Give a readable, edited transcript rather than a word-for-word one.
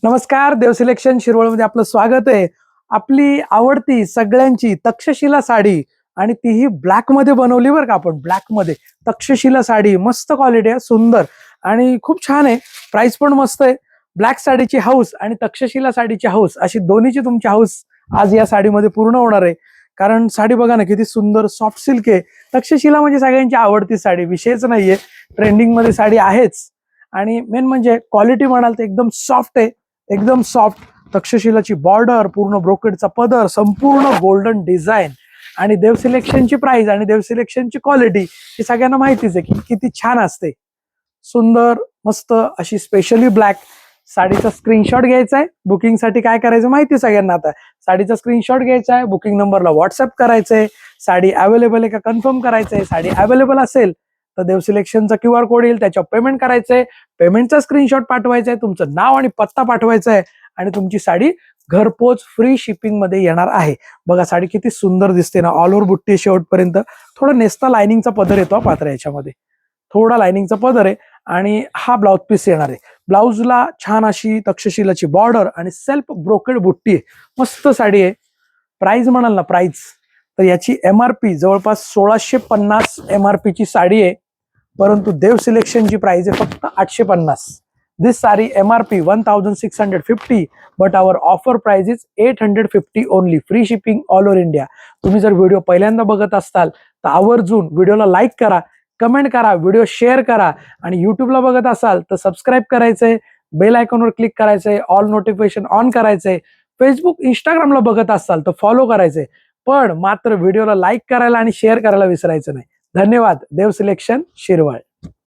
नमस्कार, देव सिलेक्शन शिरवळमध्ये आपलं स्वागत आहे. आपली आवडती सगळ्यांची तक्षशिला साडी आणि तीही ब्लॅक मध्ये बनवली बरं का आपण. ब्लॅक मध्ये तक्षशिला साडी, मस्त क्वालिटी आहे, सुंदर आणि खूप छान आहे. प्राइस पण मस्त आहे. ब्लॅक साडीची हाऊस आणि तक्षशिला साडीची हाऊस अशी दोन्हीची तुमची हाऊस आज या साडीमध्ये पूर्ण होणार आहे. कारण साडी बघा ना किती सुंदर सॉफ्ट सिल्क आहे. तक्षशिला म्हणजे सगळ्यांची आवडती साडी, विषयच नाहीये. ट्रेंडिंग मध्ये साडी आहेच आणि मेन म्हणजे क्वालिटी म्हणाल तर एकदम सॉफ्ट आहे, एकदम सॉफ्ट. तक्षशिलाची बॉर्डर, पूर्ण ब्रोकेडचा पदर, संपूर्ण गोल्डन डिझाईन आणि देव सिलेक्शनची प्राइस आणि देव सिलेक्शनची क्वालिटी ही सगळ्यांना माहितीच आहे की किती छान असते. सुंदर मस्त अशी स्पेशली ब्लॅक साडीचा स्क्रीनशॉट घ्यायचा आहे. बुकिंगसाठी काय करायचं माहिती सगळ्यांना. आता साडीचा स्क्रीनशॉट घ्यायचा आहे, बुकिंग नंबरला व्हॉट्सअप करायचंय, साडी अवेलेबल आहे का कन्फर्म करायचंय. साडी अवेलेबल असेल तर देव सिलेक्शनचा QR कोड येईल, त्याच्यावर पेमेंट करायचंय. पेमेंटचा स्क्रीनशॉट पाठवायचा आहे, तुमचं नाव आणि पत्ता पाठवायचा आहे आणि तुमची साडी घरपोच फ्री शिपिंग मध्ये येणार आहे. बघा साडी किती सुंदर दिसते ना, ऑल ओव्हर बुट्टी शेवटपर्यंत. थोडा नेस्ता लाइनिंगचा पदर येतो पात्र याच्यामध्ये, थोडा लाइनिंगचा पदर आहे आणि हा ब्लाउज पीस येणार आहे. ब्लाउजला छान अशी तक्षशिलाची बॉर्डर आणि सेल्फ ब्रोकेड बुट्टी आहे. मस्त साडी आहे. प्राइस म्हणाल ना, प्राइस तर याची MRP जवळपास 1650 MRP ची साडी आहे, परंतु देव सिलेक्शनची प्राइस आहे फक्त 850. This sari MRP 1650, but our offer price is 850 only. Free shipping all over India. तुम्ही जर व्हिडिओ पहिल्यांदा बघत असताल तर आवर्जून व्हिडिओला लाईक करा, कमेंट करा, व्हिडिओ शेअर करा आणि युट्यूबला बघत असाल तर सबस्क्राईब करायचंय, बेल आयकॉनवर क्लिक करायचंय, ऑल नोटिफिकेशन ऑन करायचंय. फेसबुक इंस्टाग्रामला बघत असाल तर फॉलो करायचंय, पण मात्र व्हिडिओला लाईक करायला आणि शेअर करायला विसरायचं नाही. धन्यवाद. देव सिलेक्शन शिरवळ.